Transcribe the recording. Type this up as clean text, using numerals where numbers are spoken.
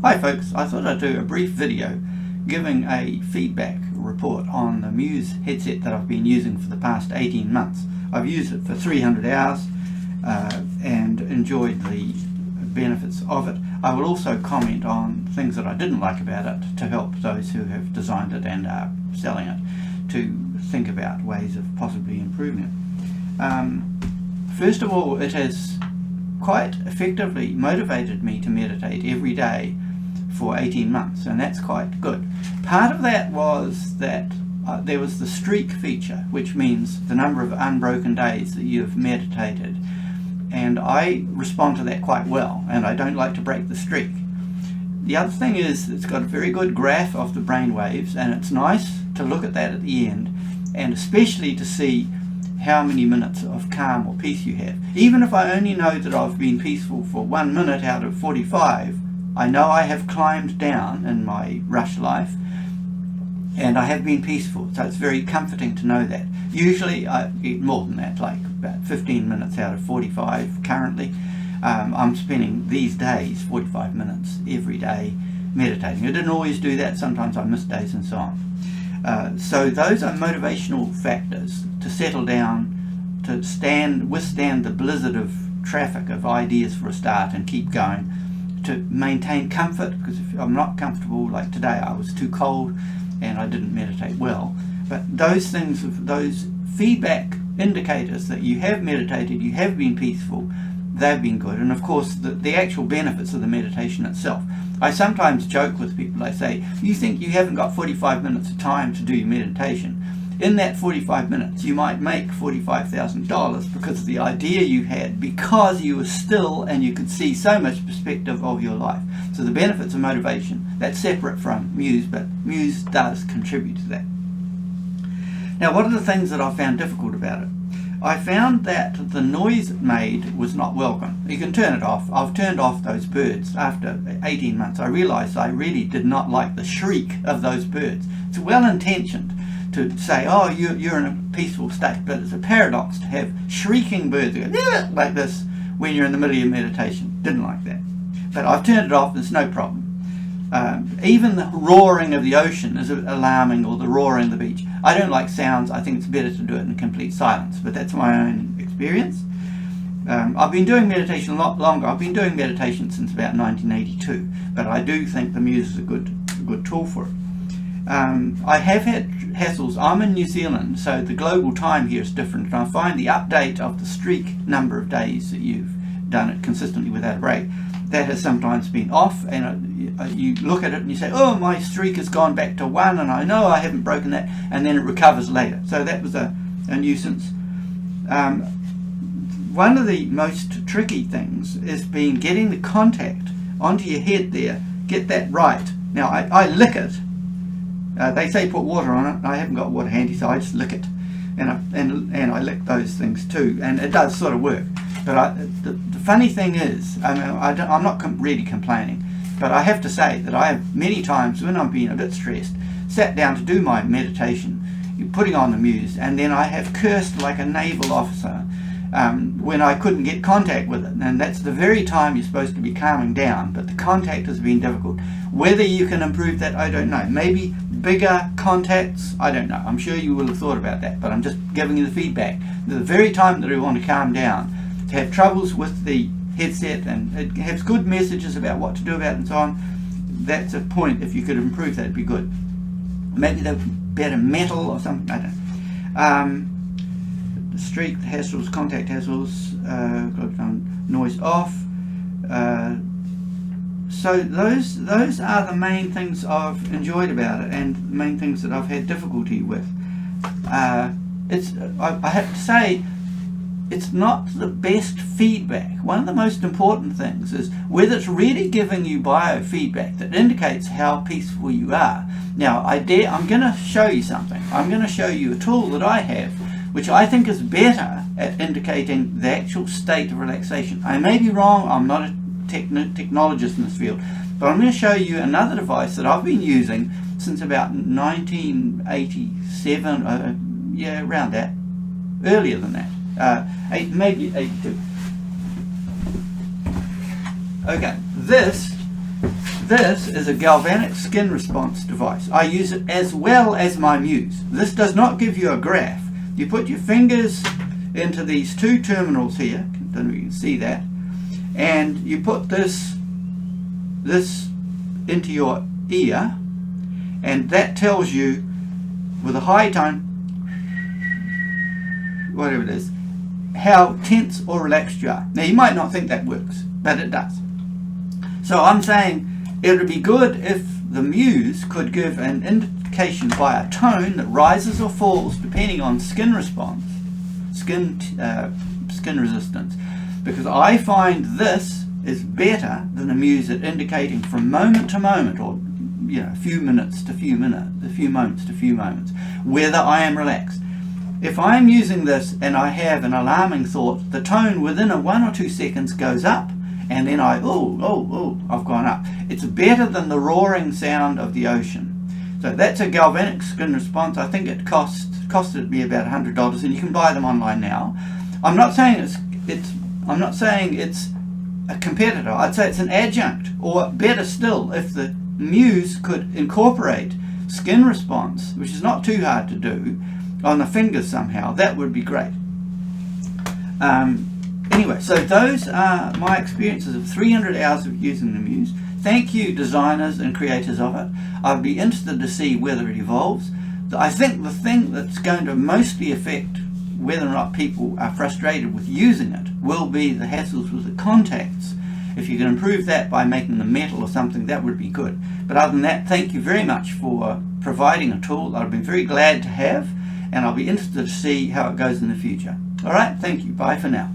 Hi folks, I thought I'd do a brief video giving a feedback report on the Muse headset that I've been using for the past 18 months. I've used it for 300 hours and enjoyed the benefits of it. I will also comment on things that I didn't like about it to help those who have designed it and are selling it to think about ways of possibly improving it. First of all, it has quite effectively motivated me to meditate every day for 18 months, and that's quite good. Part of that was that there was the streak feature, which means the number of unbroken days that you've meditated, and I respond to that quite well, and I don't like to break the streak. The other thing is it's got a very good graph of the brain waves, and it's nice to look at that at the end, and especially to see how many minutes of calm or peace you have. Even if I only know that I've been peaceful for 1 minute out of 45, I know I have climbed down in my rush life and I have been peaceful, so it's very comforting to know that. Usually I get more than that, like about 15 minutes out of 45 currently. I'm spending these days 45 minutes every day meditating. I didn't always do that, sometimes I miss days and so on. So those are motivational factors to settle down, to withstand the blizzard of traffic of ideas for a start and keep going, to maintain comfort, because if I'm not comfortable, like today I was too cold and I didn't meditate well. But those things, those feedback indicators that you have meditated, you have been peaceful, they've been good. And of course the actual benefits of the meditation itself. I sometimes joke with people, I say, you think you haven't got 45 minutes of time to do your meditation. In that 45 minutes you might make $45,000 because of the idea you had, because you were still and you could see so much perspective of your life. So the benefits of motivation, that's separate from Muse, but Muse does contribute to that. Now, what are the things that I found difficult about it? I found that the noise it made was not welcome. You can turn it off. I've turned off those birds after 18 months. I realized I really did not like the shriek of those birds. It's well intentioned to say, oh, you're in a peaceful state, but it's a paradox to have shrieking birds that go like this when you're in the middle of your meditation. Didn't like that. But I've turned it off, it's no problem. Even the roaring of the ocean is alarming, or the roaring of the beach. I don't like sounds. I think it's better to do it in complete silence, but that's my own experience. I've been doing meditation a lot longer. I've been doing meditation since about 1982, but I do think the Muse is a good tool for it. I have had hassles. I'm in New Zealand, so the global time here is different, and I find the update of the streak number of days that you've done it consistently without a break, that has sometimes been off, and you look at it and you say, oh, my streak has gone back to 1 and I know I haven't broken that, and then it recovers later. So that was a nuisance. One of the most tricky things is getting the contact onto your head there, get that right. Now I lick it. They say put water on it. I haven't got water handy, so I just lick it, and I lick those things too, and it does sort of work. But the funny thing is, I'm not really complaining, but I have to say that I have many times when I've been a bit stressed, sat down to do my meditation, putting on the Muse, and then I have cursed like a naval officer when I couldn't get contact with it. And that's the very time you're supposed to be calming down, but the contact has been difficult. Whether you can improve that, I don't know. Maybe bigger contacts, I don't know. I'm sure you will have thought about that, but I'm just giving you the feedback. The very time that we want to calm down, to have troubles with the headset, and it has good messages about what to do about it and so on, that's a point. If you could improve that, it'd be good. Maybe they're better metal or something, I don't know. The streak, the hassles, contact hassles, noise off. So those are the main things I've enjoyed about it, and the main things that I've had difficulty with. I have to say, it's not the best feedback. One of the most important things is whether it's really giving you biofeedback that indicates how peaceful you are. Now, I'm going to show you something. I'm going to show you a tool that I have, which I think is better at indicating the actual state of relaxation. I may be wrong. I'm not a technologist in this field, but I'm going to show you another device that I've been using since about 1987, yeah, around that, earlier than that. Maybe 82. Okay, this This is a galvanic skin response device. I use it as well as my Muse. This does not give you a graph. You put your fingers into these two terminals here, I don't know if you can see that, and you put this into your ear, and that tells you with a high tone, whatever it is, how tense or relaxed you are. Now you might not think that works, but it does. So I'm saying it would be good if the Muse could give an indication by a tone that rises or falls depending on skin response, skin resistance, because I find this is better than the Muse at indicating from moment to moment, or a few minutes to few minutes, a few moments to few moments, whether I am relaxed. If I'm using this and I have an alarming thought, the tone within a 1 or 2 seconds goes up, and then I've gone up. It's better than the roaring sound of the ocean. So that's a galvanic skin response. I think it costed me about $100, and you can buy them online now. I'm not saying it's a competitor. I'd say it's an adjunct, or better still, if the Muse could incorporate skin response, which is not too hard to do, on the fingers somehow, that would be great. Anyway, so those are my experiences of 300 hours of using the Muse. Thank you, designers and creators of it. I'd be interested to see whether it evolves. I think the thing that's going to mostly affect whether or not people are frustrated with using it will be the hassles with the contacts. If you can improve that by making them metal or something, that would be good. But other than that, thank you very much for providing a tool I've been very glad to have, and I'll be interested to see how it goes in the future. Alright, thank you. Bye for now.